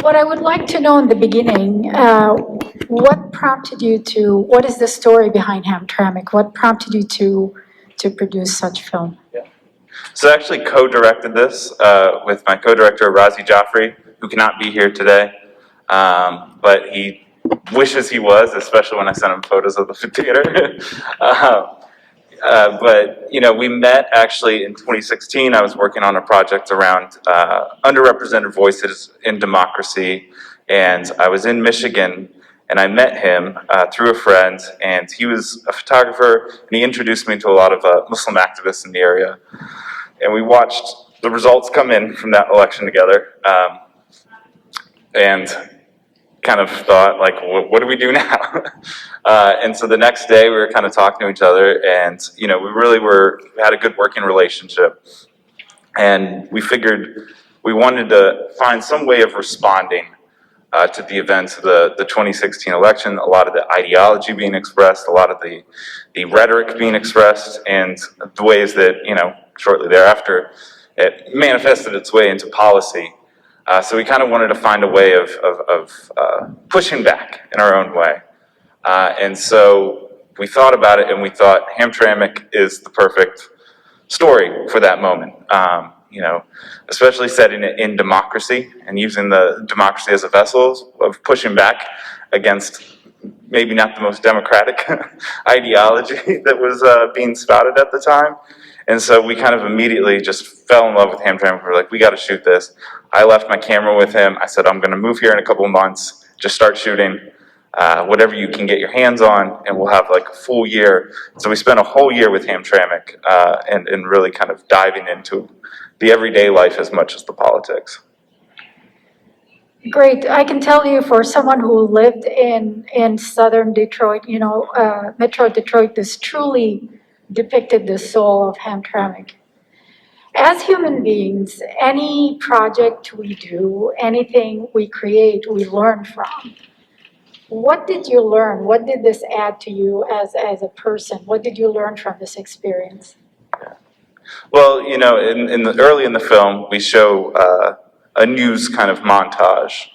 What I would like to know in the beginning, what prompted you to, what is the story behind Hamtramck? What prompted you to produce such film? So I actually co-directed this with my co-director, Razi Jaffrey, who cannot be here today. But he wishes he was, especially when I sent him photos of the theater. But, you know, we met actually in 2016. I was working on a project around underrepresented voices in democracy. And I was in Michigan, and I met him through a friend. And he was a photographer, and he introduced me to a lot of Muslim activists in the area. And we watched the results come in from that election together. And kind of thought, like, what do we do now? And so the next day we were kind of talking to each other, and you know, we really had a good working relationship, and we figured we wanted to find some way of responding to the events of the 2016 election, a lot of the ideology being expressed, a lot of the rhetoric being expressed, and the ways that, you know, shortly thereafter it manifested its way into policy. So we kind of wanted to find a way of pushing back in our own way. And so we thought about it, and we thought Hamtramck is the perfect story for that moment. You know, especially setting it in democracy and using the democracy as a vessel of pushing back against maybe not the most democratic ideology that was being spouted at the time. And so we kind of immediately just fell in love with Hamtramck. We were like, we got to shoot this. I left my camera with him. I said, I'm going to move here in a couple of months. Just start shooting whatever you can get your hands on, and we'll have like a full year. So we spent a whole year with Hamtramck and really kind of diving into the everyday life as much as the politics. Great. I can tell you, for someone who lived in southern Detroit, you know, Metro Detroit, this truly depicted the soul of Hamtramck. As human beings, any project we do, anything we create, we learn from. What did you learn? What did this add to you as a person? What did you learn from this experience? Well, you know, early in the film, we show a news kind of montage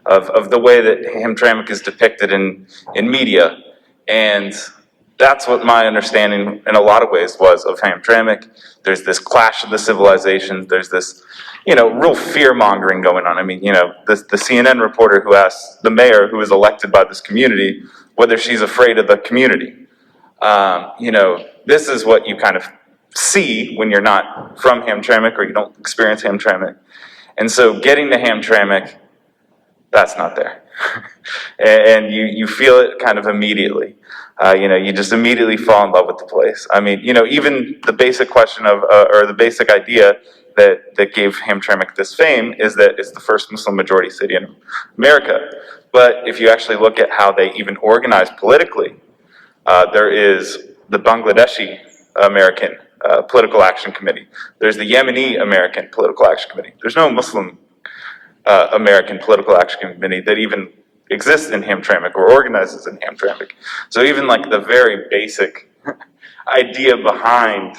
of the way that Hamtramck is depicted in media, and that's what my understanding in a lot of ways was of Hamtramck. There's this clash of the civilizations. There's this, you know, real fear-mongering going on. I mean, you know, the CNN reporter who asked the mayor, who is elected by this community, whether she's afraid of the community. You know, this is what you kind of see when you're not from Hamtramck or you don't experience Hamtramck. And so getting to Hamtramck, that's not there. And you feel it kind of immediately. You know, you just immediately fall in love with the place. I mean, you know, even the basic question of, or the basic idea that gave Hamtramck this fame is that it's the first Muslim majority city in America. But if you actually look at how they even organize politically, there is the Bangladeshi American Political Action Committee. There's the Yemeni American Political Action Committee. There's no Muslim American Political Action Committee that even exists in Hamtramck or organizes in Hamtramck. So even like the very basic idea behind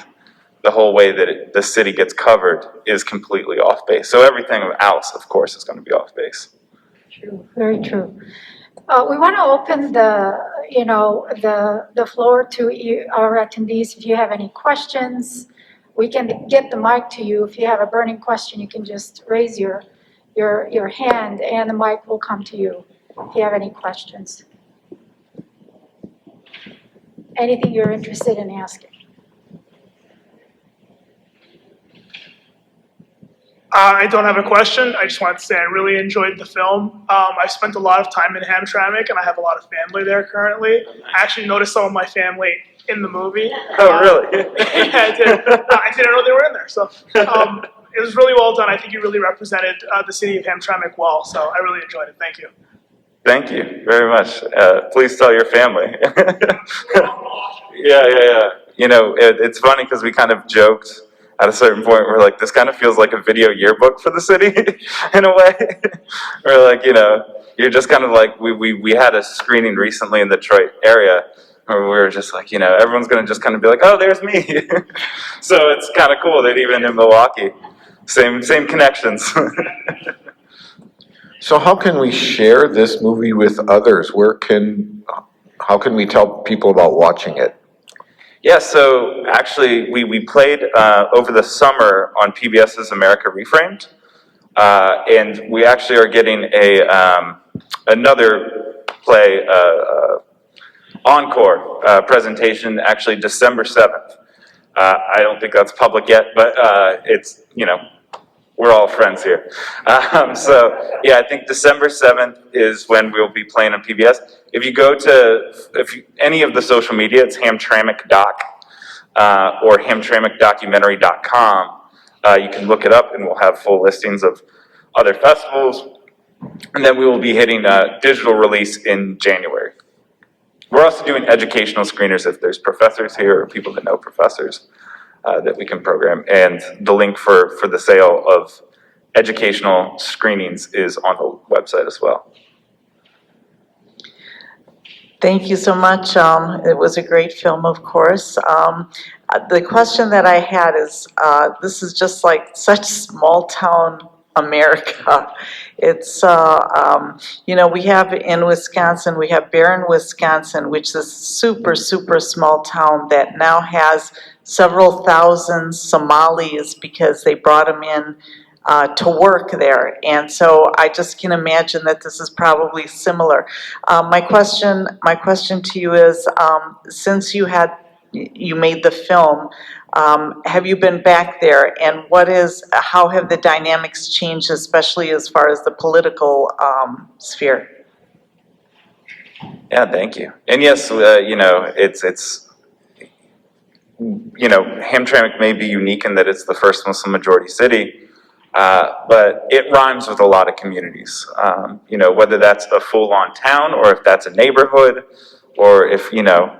the whole way that the city gets covered is completely off base. So everything else, of course, is going to be off base. True, very true. We want to open the floor to our attendees. If you have any questions, we can get the mic to you. If you have a burning question, you can just raise your hand, and the mic will come to you. If you have any questions, anything you're interested in asking. I don't have a question. I just wanted to say I really enjoyed the film. I spent a lot of time in Hamtramck, and I have a lot of family there currently. I actually noticed some of my family in the movie. Oh, really? Yeah, I did. I didn't know they were in there. So it was really well done. I think you really represented the city of Hamtramck well. So I really enjoyed it. Thank you. Thank you very much. Please tell your family. Yeah. You know, it's funny because we kind of joked at a certain point. We're like, this kind of feels like a video yearbook for the city in a way. We're like, you know, you're just kind of like, we had a screening recently in the Detroit area where we were just like, you know, everyone's going to just kind of be like, oh, there's me. So it's kind of cool that even in Milwaukee, same connections. So how can we share this movie with others? How can we tell people about watching it? Yeah, so actually, we played over the summer on PBS's America Reframed, and we actually are getting another play encore presentation actually December 7th. I don't think that's public yet, but it's, we're all friends here. So yeah, I think December 7th is when we'll be playing on PBS. If you go to any of the social media, it's Hamtramck Doc or HamtramckDocumentary.com. You can look it up, and we'll have full listings of other festivals. And then we will be hitting a digital release in January. We're also doing educational screeners if there's professors here or people that know professors that we can program. And the link for the sale of educational screenings is on the website as well. Thank you so much. It was a great film, of course. The question that I had is, this is just like such small town America. It's, we have in Wisconsin, we have Barron, Wisconsin, which is a super, super small town that now has several thousand Somalis because they brought them in to work there. And so I just can imagine that this is probably similar. My question to you is, since you made the film, have you been back there, and how have the dynamics changed, especially as far as the political sphere? Yeah, thank you. And yes, it's Hamtramck may be unique in that it's the first Muslim majority city, but it rhymes with a lot of communities. Whether that's a full-on town, or if that's a neighborhood, or if a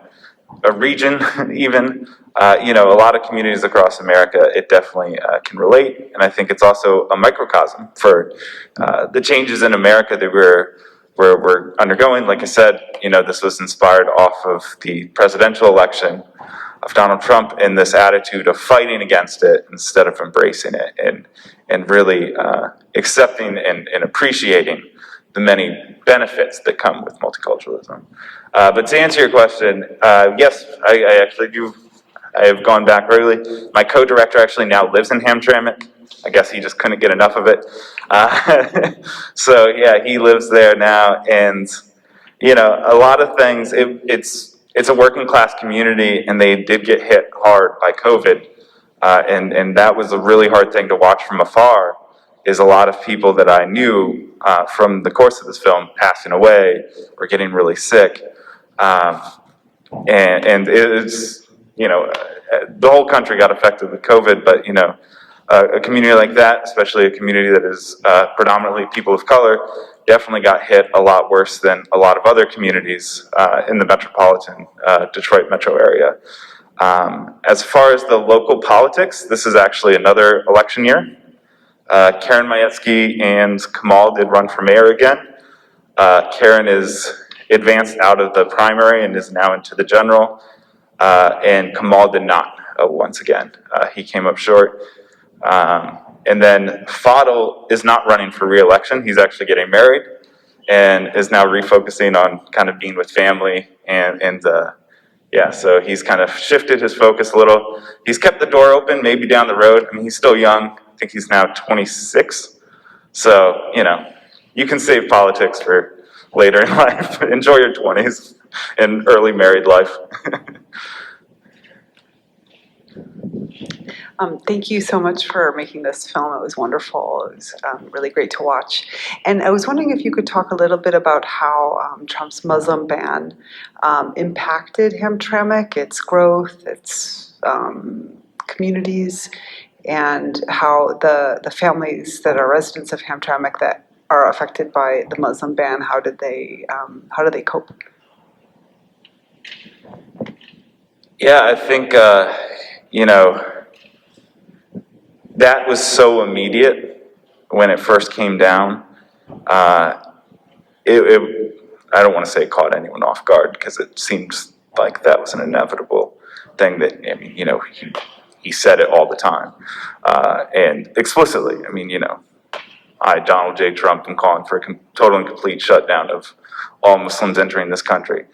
region even. A lot of communities across America, it definitely can relate, and I think it's also a microcosm for the changes in America that we're undergoing. Like I said, this was inspired off of the presidential election of Donald Trump and this attitude of fighting against it instead of embracing it and really accepting and appreciating the many benefits that come with multiculturalism. But to answer your question, yes, I actually do. I have gone back regularly. My co-director actually now lives in Hamtramck. I guess he just couldn't get enough of it. So yeah, he lives there now, and a lot of things. It's a working class community, and they did get hit hard by COVID, and that was a really hard thing to watch from afar. Is a lot of people that I knew from the course of this film passing away or getting really sick, and it's. The whole country got affected with COVID, but a community like that, especially a community that is predominantly people of color, definitely got hit a lot worse than a lot of other communities in the metropolitan Detroit metro area. As far as the local politics, this is actually another election year. Karen Majewski and Kamal did run for mayor again. Karen is advanced out of the primary and is now into the general. And Kamal did not, once again. He came up short. And then Fadl is not running for re-election. He's actually getting married and is now refocusing on kind of being with family. So he's kind of shifted his focus a little. He's kept the door open, maybe down the road. I mean, he's still young. I think he's now 26. So, you can save politics for later in life. Enjoy your 20s and early married life. Thank you so much for making this film. It was wonderful. It was really great to watch. And I was wondering if you could talk a little bit about how Trump's Muslim ban impacted Hamtramck, its growth, its communities, and how the families that are residents of Hamtramck that are affected by the Muslim ban, how do they cope? Yeah, I think, that was so immediate when it first came down. I don't want to say it caught anyone off guard, because it seems like that was an inevitable thing that, he said it all the time. And explicitly, I, Donald J. Trump, am calling for a total and complete shutdown of all Muslims entering this country.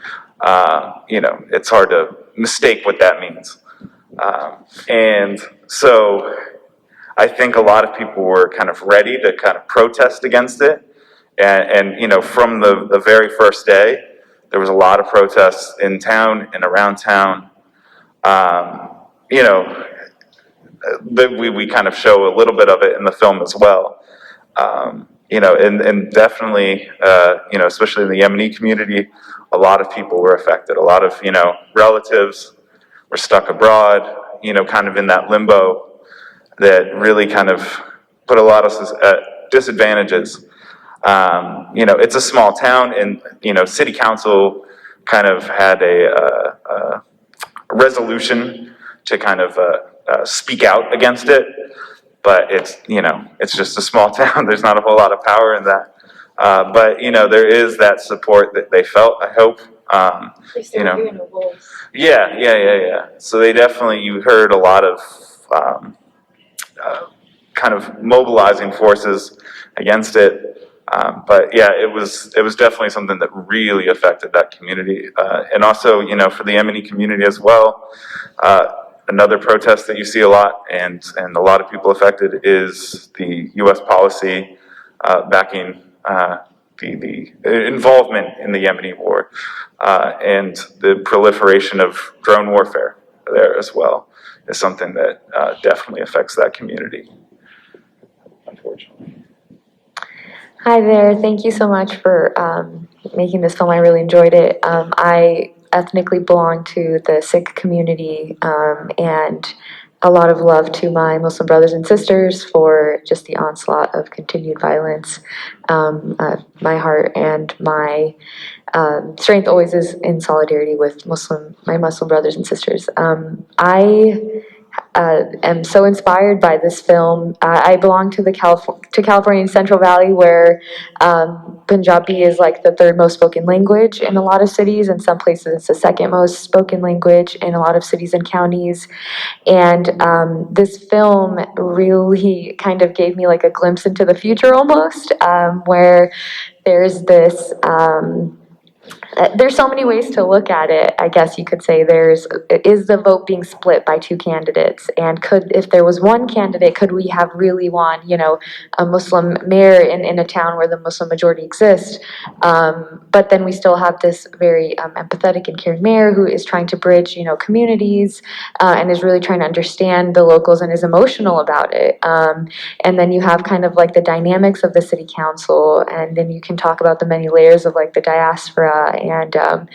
It's hard to mistake what that means. And so I think a lot of people were kind of ready to kind of protest against it. And from the very first day, there was a lot of protests in town and around town. We kind of show a little bit of it in the film as well. And definitely, especially in the Yemeni community, a lot of people were affected. A lot of, relatives were stuck abroad, kind of in that limbo that really kind of put a lot of us at disadvantages. It's a small town, and, city council kind of had a resolution to kind of speak out against it. But it's just a small town. There's not a whole lot of power in that. But there is that support that they felt, I hope. At least they were doing a voice. Yeah. So they definitely, you heard a lot of kind of mobilizing forces against it. But yeah, it was definitely something that really affected that community. And also, for the Yemeni community as well, another protest that you see a lot, and a lot of people affected, is the U.S. policy backing the involvement in the Yemeni war, and the proliferation of drone warfare there as well is something that definitely affects that community, unfortunately. Hi there. Thank you so much for making this film. I really enjoyed it. I ethnically belong to the Sikh community, and a lot of love to my Muslim brothers and sisters for just the onslaught of continued violence. My heart and my strength always is in solidarity with my Muslim brothers and sisters. I am so inspired by this film. I belong to California Central Valley, where Punjabi is like the third most spoken language in a lot of cities. In some places, it's the second most spoken language in a lot of cities and counties. And this film really kind of gave me like a glimpse into the future almost, where there's this. There's so many ways to look at it. I guess you could say is the vote being split by two candidates? And if there was one candidate, could we have really won, a Muslim mayor in a town where the Muslim majority exists? But then we still have this very empathetic and caring mayor who is trying to bridge, communities, and is really trying to understand the locals and is emotional about it. And then you have kind of like the dynamics of the city council, and then you can talk about the many layers of like the diaspora, and a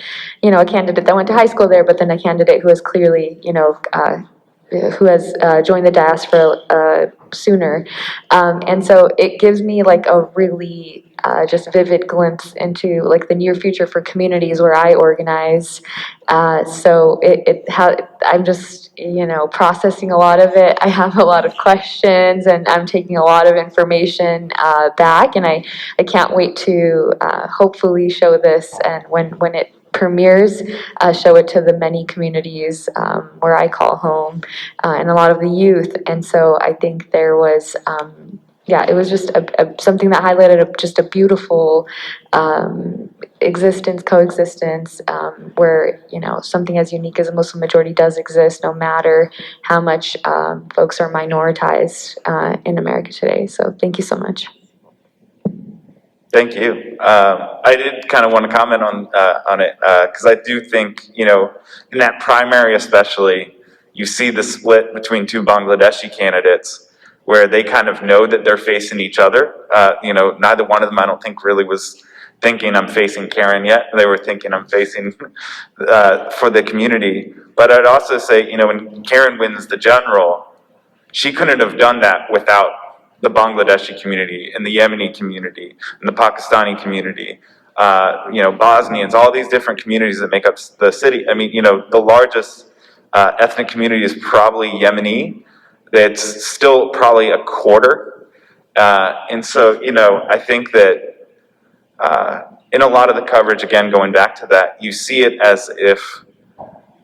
candidate that went to high school there, but then a candidate who is clearly, who has joined the diaspora sooner. And so it gives me like a really just vivid glimpse into like the near future for communities where I organize. So I'm just, processing a lot of it. I have a lot of questions, and I'm taking a lot of information back, and I can't wait to hopefully show this, and when it premieres, show it to the many communities where I call home, and a lot of the youth. And so I think there was, it was just something that highlighted just a beautiful coexistence, where, something as unique as a Muslim majority does exist, no matter how much folks are minoritized in America today. So thank you so much. Thank you. I did kind of want to comment on it, because I do think, in that primary especially, you see the split between two Bangladeshi candidates, where they kind of know that they're facing each other. Neither one of them, I don't think, really was thinking I'm facing Karen yet. They were thinking I'm facing for the community. But I'd also say, when Karen wins the general, she couldn't have done that without the Bangladeshi community and the Yemeni community and the Pakistani community, Bosnians, all these different communities that make up the city. I mean, the largest ethnic community is probably Yemeni. That's still probably a quarter. And so, I think that in a lot of the coverage, again, going back to that, you see it as if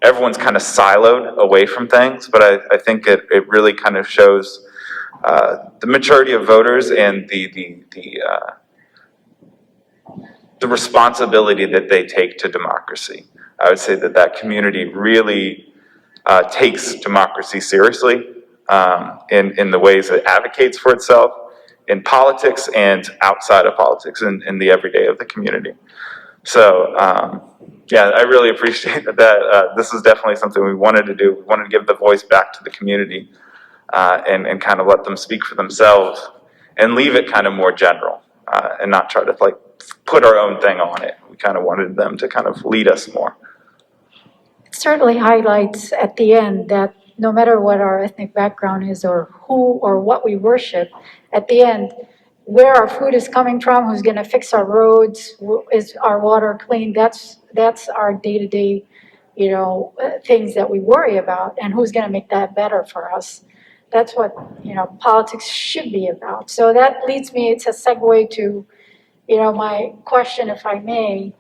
everyone's kind of siloed away from things, but I think it really kind of shows the maturity of voters and the responsibility that they take to democracy. I would say that that community really takes democracy seriously in the ways it advocates for itself in politics and outside of politics in the everyday of the community. So yeah, I really appreciate that. This is definitely something we wanted to do. We wanted to give the voice back to the community and kind of let them speak for themselves and leave it kind of more general and not try to like put our own thing on it. We kind of wanted them to kind of lead us more. It certainly highlights at the end that no matter what our ethnic background is or who or what we worship, at the end, where our food is coming from, who's going to fix our roads, is our water clean, that's our day-to-day, things that we worry about, and who's going to make that better for us. That's what, politics should be about. So that leads me, it's a segue to, my question, if I may.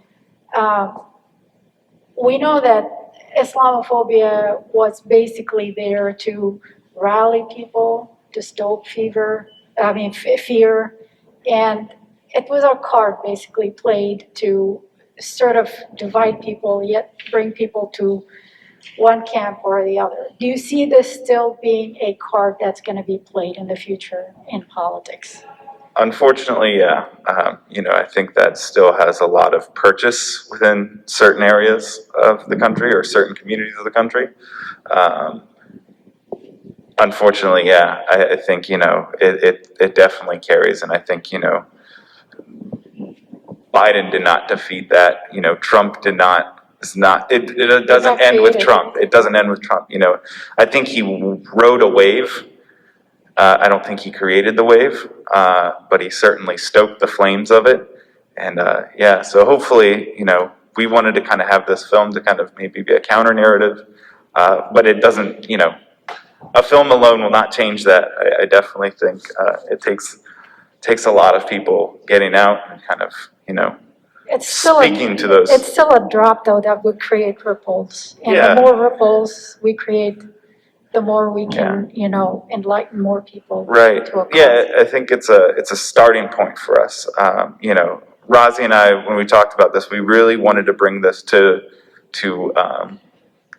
We know that Islamophobia was basically there to rally people, to stoke fear, and it was a card basically played to sort of divide people, yet bring people to one camp or the other. Do you see this still being a card that's going to be played in the future in politics? Unfortunately, yeah. I think that still has a lot of purchase within certain areas of the country or certain communities of the country. Unfortunately, yeah, I think, it definitely carries. And I think, Biden did not defeat that. Trump did not. It doesn't end with Trump. It doesn't end with Trump. I think he rode a wave. I don't think he created the wave, but he certainly stoked the flames of it. And yeah, so hopefully, we wanted to kind of have this film to kind of maybe be a counter narrative, but it doesn't, a film alone will not change that. I definitely think it takes a lot of people getting out and kind of, It's still speaking to those. It's still a drop, though, that would create ripples. And Yeah. the more ripples we create, the more we can, enlighten more people. Right. To a cause. Yeah, I think it's a starting point for us. Rozzy and I, when we talked about this, we really wanted to bring this to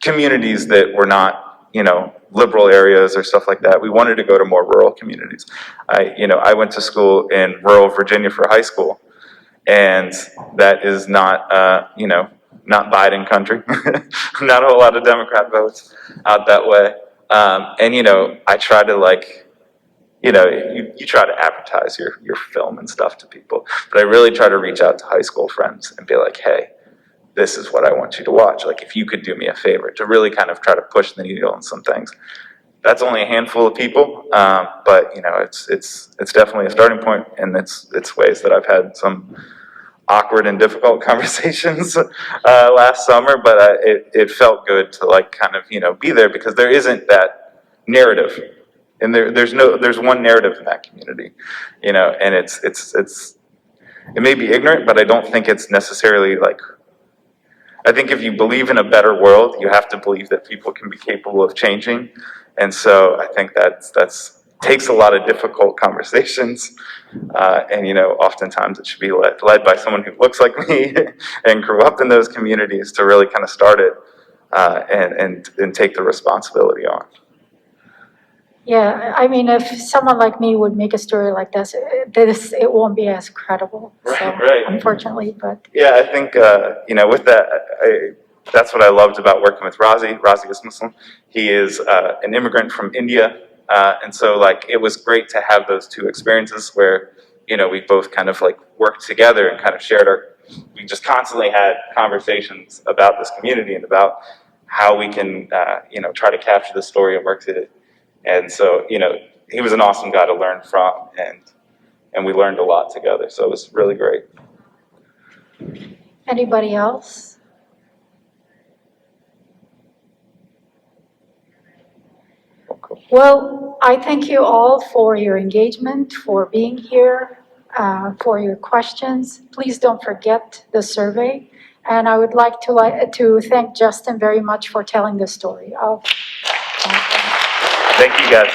communities that were not, liberal areas or stuff like that. We wanted to go to more rural communities. I went to school in rural Virginia for high school, and that is not, not Biden country. Not a whole lot of Democrat votes out that way. I try to you try to advertise your film and stuff to people, but I really try to reach out to high school friends and be like, hey, this is what I want you to watch. Like, if you could do me a favor, to really kind of try to push the needle on some things. That's only a handful of people, but it's definitely a starting point, and it's ways that I've had some awkward and difficult conversations last summer, but it felt good to kind of be there, because there isn't that narrative, and there's one narrative in that community, and it may be ignorant, but I don't think it's necessarily I think if you believe in a better world, you have to believe that people can be capable of changing, and so I think that's takes a lot of difficult conversations, and oftentimes it should be led by someone who looks like me and grew up in those communities to really kind of start it and take the responsibility on. Yeah, I mean, if someone like me would make a story like this, it won't be as credible. Right. Unfortunately, but yeah, I think with that, that's what I loved about working with Rozzy. Rozzy is Muslim. He is an immigrant from India, and so it was great to have those two experiences where we both kind of worked together and kind of shared we just constantly had conversations about this community and about how we can try to capture the story and work to it. And so, he was an awesome guy to learn from, and we learned a lot together. So it was really great. anybody else? Well, I thank you all for your engagement, for being here, for your questions. Please don't forget the survey. And I would like to thank Justin very much for telling the story of. Thank you, guys.